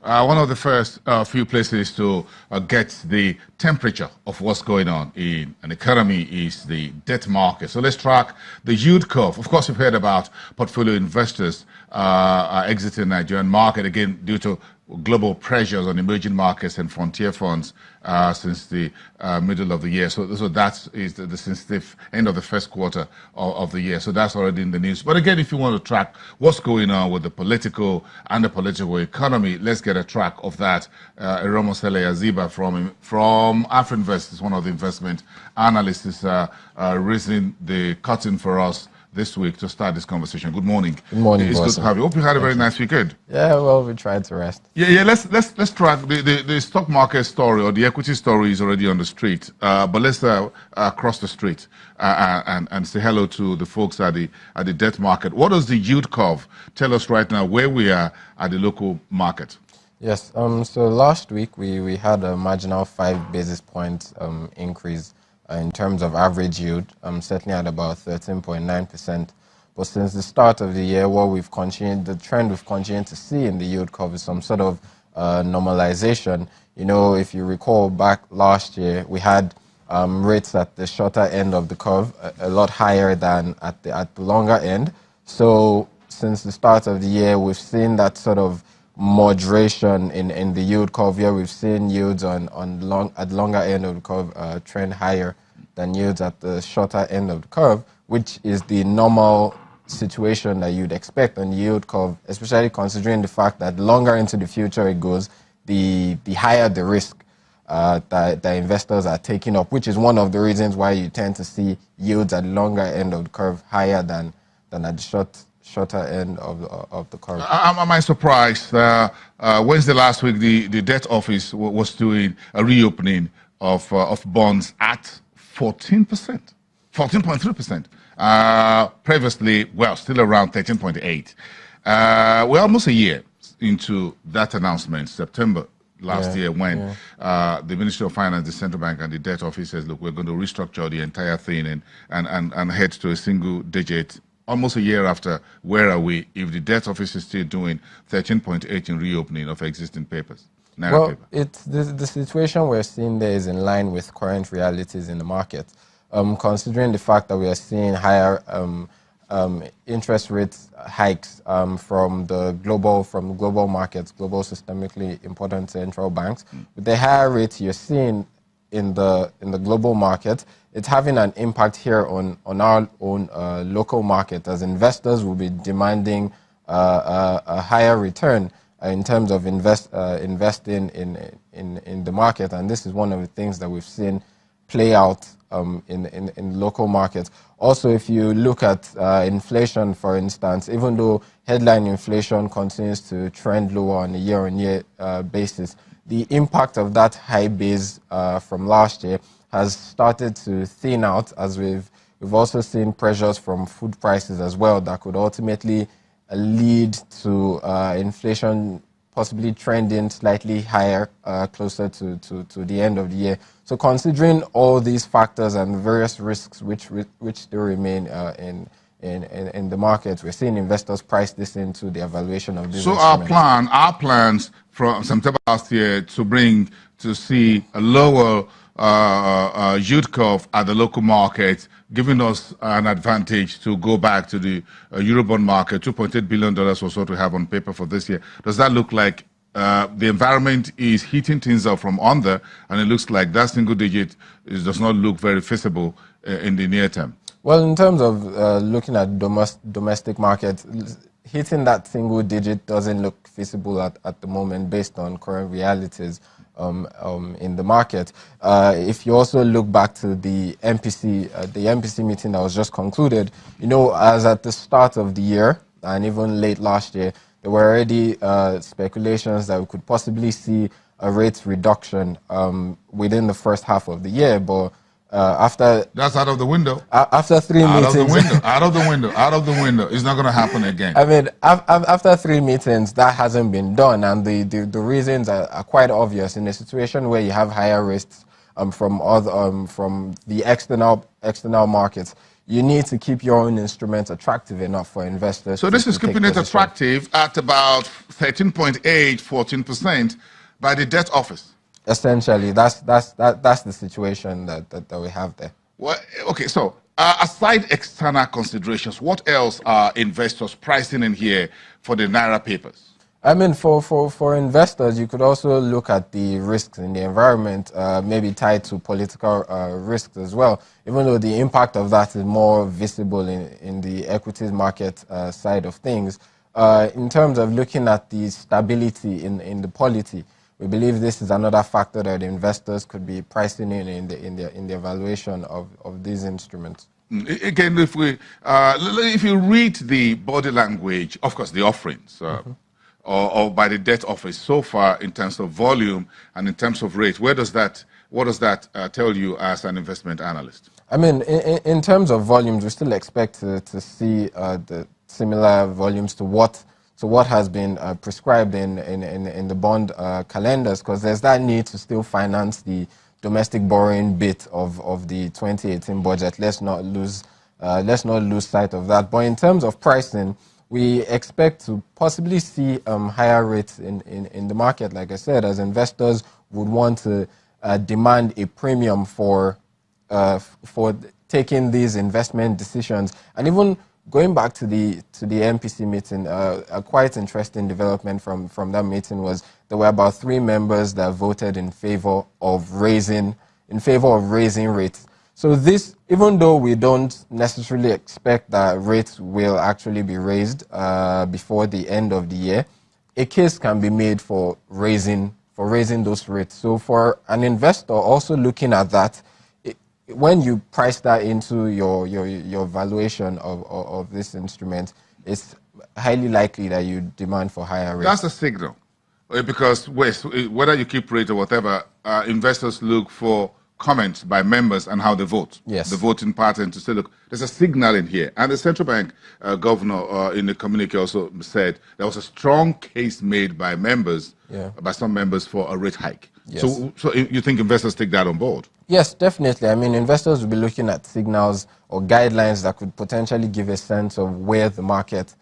One of the first few places to get the temperature of what's going on in an economy is the debt market. So let's track the yield curve. Of course, you've heard about portfolio investors exiting the Nigerian market, again, due to global pressures on emerging markets and frontier funds since the middle of the year. So that is the sensitive end of the first quarter of the year. So that's already in the news. But again, if you want to track what's going on with the political and the political economy, let's get a track of that. Eronmosele Aziba from Afrinvest is one of the investment analysts, is raising the curtain for us this week to start this conversation. Good morning. Good morning, It's Boason. good to have you. Hope you had a very nice weekend. Yeah, well, we tried to rest. Yeah. Let's track the stock market story, or the equity story is already on the street. But let's cross the street and say hello to the folks at the debt market. What does the yield curve tell us right now where we are at the local market? Yes. So last week we had a marginal 5 basis points increase in terms of average yield, certainly at about 13.9%. But since the start of the year, the trend we've continued to see in the yield curve is some sort of normalization. You know, if you recall back last year, we had rates at the shorter end of the curve a lot higher than at the longer end. So since the start of the year, we've seen that sort of moderation in the yield curve here. We've seen yields at the longer end of the curve trend higher than yields at the shorter end of the curve, which is the normal situation that you'd expect on the yield curve, especially considering the fact that the longer into the future it goes, the higher the risk that investors are taking up, which is one of the reasons why you tend to see yields at the longer end of the curve higher than at the shorter end of the curve. Am I surprised? Wednesday last week, the debt office was doing a reopening of bonds at 14%, 14.3%. Previously, well, still around 13.8%. We're almost a year into that announcement, September last year, when the Ministry of Finance, the Central Bank, and the debt office says, look, we're going to restructure the entire thing and head to a single digit. Almost a year after, where are we if the debt office is still doing 13.8 in reopening of existing papers? Well, the situation we're seeing there is in line with current realities in the market. Considering the fact that we are seeing higher interest rate hikes from global markets, global systemically important central banks, with the higher rates you're seeing in the global market, it's having an impact here on our own local market, as investors will be demanding a higher return in terms of investing in the market, and this is one of the things that we've seen play out in local markets. Also, if you look at inflation, for instance, even though headline inflation continues to trend lower on a year-on-year basis, the impact of that high base from last year has started to thin out, as we've also seen pressures from food prices as well that could ultimately lead to inflation possibly trending slightly higher closer to the end of the year. So considering all these factors and various risks which still remain in the market, we're seeing investors price this into the evaluation of this. So our plans from September last year to see a lower yield curve at the local market, giving us an advantage to go back to the Eurobond market. $2.8 billion or so to have on paper for this year. Does that look like the environment is heating things up from under, and it looks like that single digit does not look very feasible in the near term? Well, in terms of looking at domestic markets, hitting that single digit doesn't look feasible at the moment based on current realities in the market. If you also look back to the MPC meeting that was just concluded, you know, as at the start of the year and even late last year, there were already speculations that we could possibly see a rate reduction within the first half of the year, but after... That's out of the window. After three meetings... Out of the window. It's not going to happen again. I mean, after 3 meetings, that hasn't been done, and the reasons are quite obvious. In a situation where you have higher risks from the external markets, you need to keep your own instruments attractive enough for investors. So this is keeping it attractive at about 13.8, 14% by the debt office. Essentially, that's the situation that we have there. Well, okay, so aside external considerations, what else are investors pricing in here for the Naira papers? I mean, for investors, you could also look at the risks in the environment, maybe tied to political risks as well, even though the impact of that is more visible in the equities market side of things. In terms of looking at the stability in the polity, we believe this is another factor that investors could be pricing in the evaluation of these instruments. Again, if you read the body language, of course, the offerings, or by the debt office so far in terms of volume and in terms of rate, what does that tell you as an investment analyst? I mean, in terms of volumes, we still expect to see the similar volumes to what has been prescribed in the bond calendars, because there's that need to still finance the domestic borrowing bit of the 2018 budget. Let's not lose sight of that. But in terms of pricing, we expect to possibly see higher rates in the market, like I said, as investors would want to demand a premium for taking these investment decisions. And even going back to the MPC meeting, a quite interesting development from that meeting was there were about 3 members that voted in favor of raising rates. So this, even though we don't necessarily expect that rates will actually be raised before the end of the year, a case can be made for raising those rates. So for an investor also looking at that, when you price that into your valuation of this instrument, it's highly likely that you demand for higher rates. That's a signal, because whether you keep rate or whatever, investors look for comments by members and how they vote. Yes. The voting pattern to say, look, there's a signal in here. And the central bank governor in the communique also said there was a strong case made by some members for a rate hike. Yes. So you think investors take that on board? Yes, definitely. I mean, investors will be looking at signals or guidelines that could potentially give a sense of where the market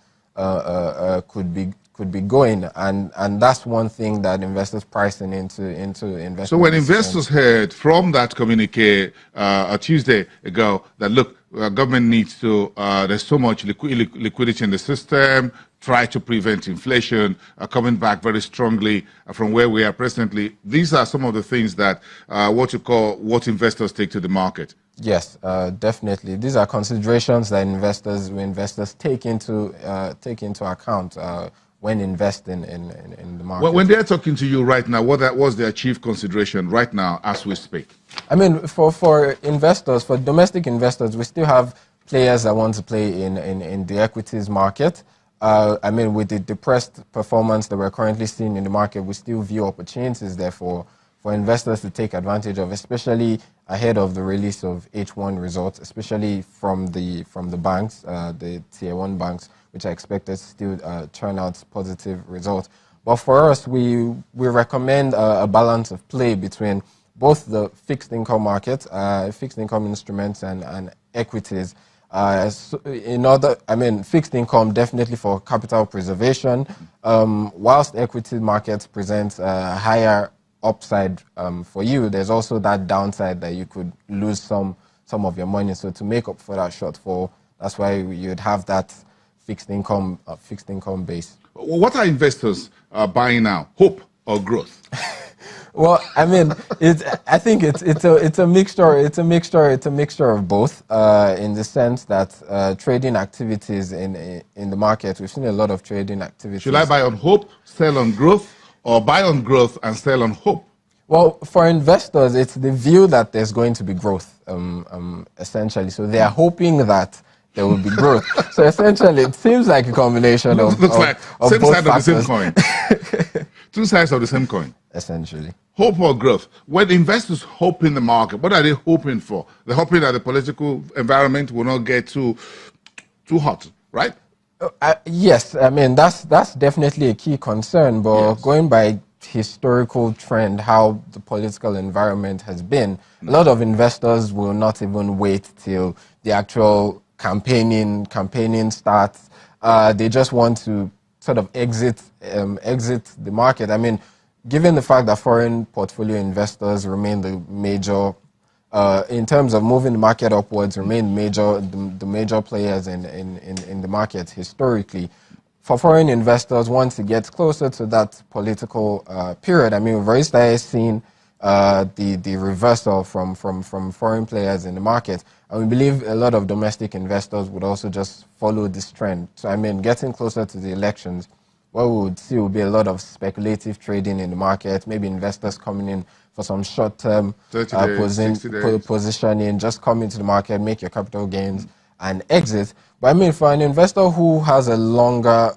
could be going, and that's one thing that investors pricing into investment. So when investors heard from that communique a Tuesday ago that look, government needs to there's so much liquidity in the system, try to prevent inflation, coming back very strongly from where we are presently, these are some of the things that what investors take to the market. Yes, definitely. These are considerations that investors take into account when investing in the market. When they're talking to you right now, what was their chief consideration right now as we speak? I mean, for investors, for domestic investors, we still have players that want to play in the equities market. I mean, with the depressed performance that we're currently seeing in the market, we still view opportunities there for investors to take advantage of, especially ahead of the release of H1 results, especially from the banks, the Tier 1 banks, which are expected to still turn out positive results. But for us, we recommend a balance of play between both the fixed income market, fixed income instruments and equities. Fixed income definitely for capital preservation, whilst equity markets present higher upside for you, there's also that downside that you could lose some of your money. So to make up for that shortfall, that's why you'd have that fixed income base. What are investors buying now? Hope or growth? Well, I mean, I think it's a mixture. It's a mixture of both. In the sense that trading activities in the market, we've seen a lot of trading activities. Should I buy on hope, sell on growth, or buy on growth and sell on hope? Well, for investors, it's the view that there's going to be growth, essentially. So they are hoping that there will be growth. So essentially, it seems like a combination of same both side factors. of the same coin. Two sides of the same coin. Essentially. Hope or growth. When investors hope in the market, what are they hoping for? They're hoping that the political environment will not get too hot, right? Yes, I mean, that's definitely a key concern. But yes, going by historical trend, how the political environment has been, a lot of investors will not even wait till the actual campaigning starts. They just want to sort of exit the market. I mean, given the fact that foreign portfolio investors remain the major, in terms of moving the market upwards, remain the major players in the market historically. For foreign investors, once it gets closer to that political period, I mean, we've already started seeing the reversal from foreign players in the market. And we believe a lot of domestic investors would also just follow this trend. So, I mean, getting closer to the elections, what we would see would be a lot of speculative trading in the market, maybe investors coming in for some short-term positioning, just come into the market, make your capital gains, and exit. But I mean, for an investor who has a longer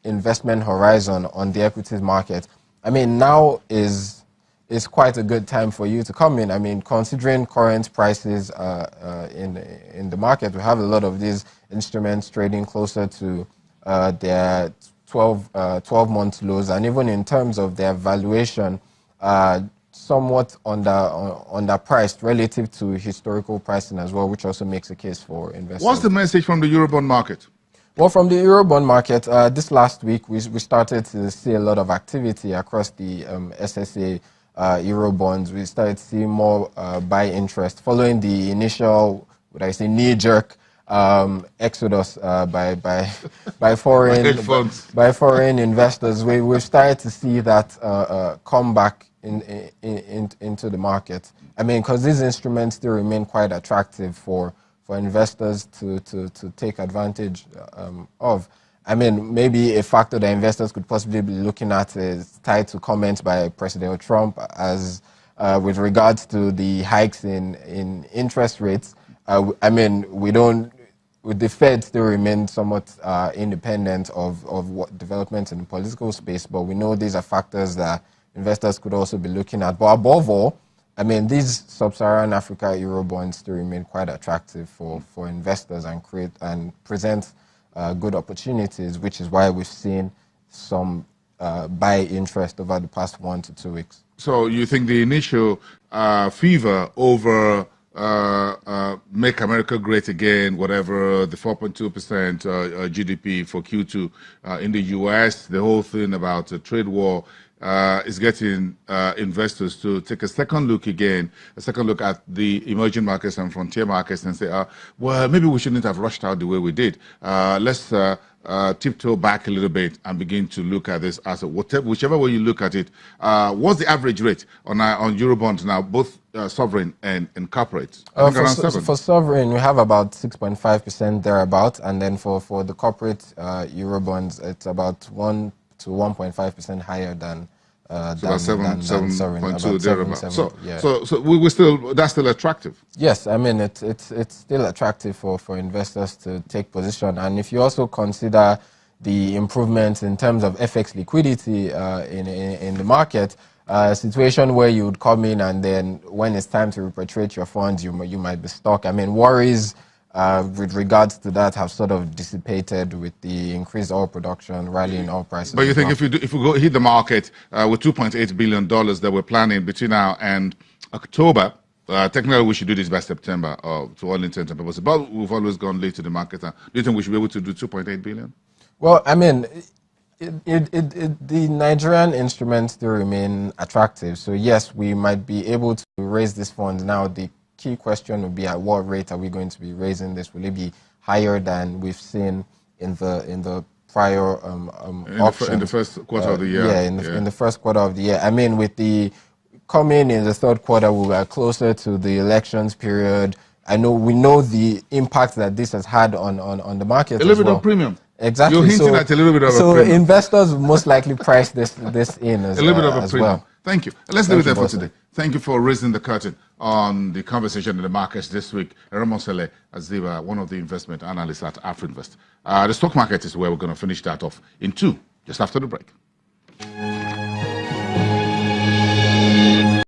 investment horizon on the equities market, I mean, now is quite a good time for you to come in. I mean, considering current prices in the market, we have a lot of these instruments trading closer to their 12-month lows, and even in terms of their valuation, somewhat underpriced relative to historical pricing as well, which also makes a case for investors. What's the message from the Eurobond market? Well, from the Eurobond market, this last week, we started to see a lot of activity across the SSA Eurobonds. We started to see more buy interest following the initial, would I say, knee-jerk exodus by foreign investors. We've started to see that come back into the market. I mean, because these instruments still remain quite attractive for investors to take advantage of. I mean, maybe a factor that investors could possibly be looking at is tied to comments by President Trump as with regards to the hikes in interest rates. I mean, with the Fed still remain somewhat independent of what developments in the political space, but we know these are factors that investors could also be looking at. But above all, I mean, these sub-Saharan Africa Eurobonds still remain quite attractive for investors and present good opportunities, which is why we've seen some buy interest over the past 1 to 2 weeks. So you think the initial fever over make America great again, whatever, the 4.2% GDP for Q2 in the US, the whole thing about the trade war is getting investors to take a second look at the emerging markets and frontier markets and say, well, maybe we shouldn't have rushed out the way we did. Let's tiptoe back a little bit and begin to look at this as whichever way you look at it. What's the average rate on Eurobonds now, both sovereign and corporate? For sovereign, we have about 6.5% thereabout, and then for the corporate Eurobonds, it's about 1 to 1.5% higher than sovereign. 7.2 thereabout. So we still, that's still attractive. Yes, I mean it's still attractive for investors to take position, and if you also consider the improvements in terms of FX liquidity in the market, a situation where you would come in and then when it's time to repatriate your funds, you might be stuck. I mean, worries with regards to that have sort of dissipated with the increased oil production, rallying oil prices. But you think if we go hit the market with $2.8 billion that we're planning between now and October, technically we should do this by September to all intents and purposes. But we've always gone late to the market. Do you think we should be able to do 2.8 billion? Well, I mean, the Nigerian instruments still remain attractive. So yes, we might be able to raise these funds now. The key question would be at what rate are we going to be raising this? Will it be higher than we've seen in the prior auction? In the first quarter of the year. Yeah, in the first quarter of the year. I mean, with the coming in the third quarter, we were closer to the elections period. We know the impact that this has had on the market. A little bit of premium. Exactly. You're hinting at a little bit of a premium. So investors most likely price this in as well. A little bit of a premium. Well. Thank you. Let's leave it there for today. Thank you for raising the curtain on the conversation in the markets this week. Eronmosele Aziba, one of the investment analysts at Afrinvest. The stock market is where we're going to finish that off in 2, just after the break.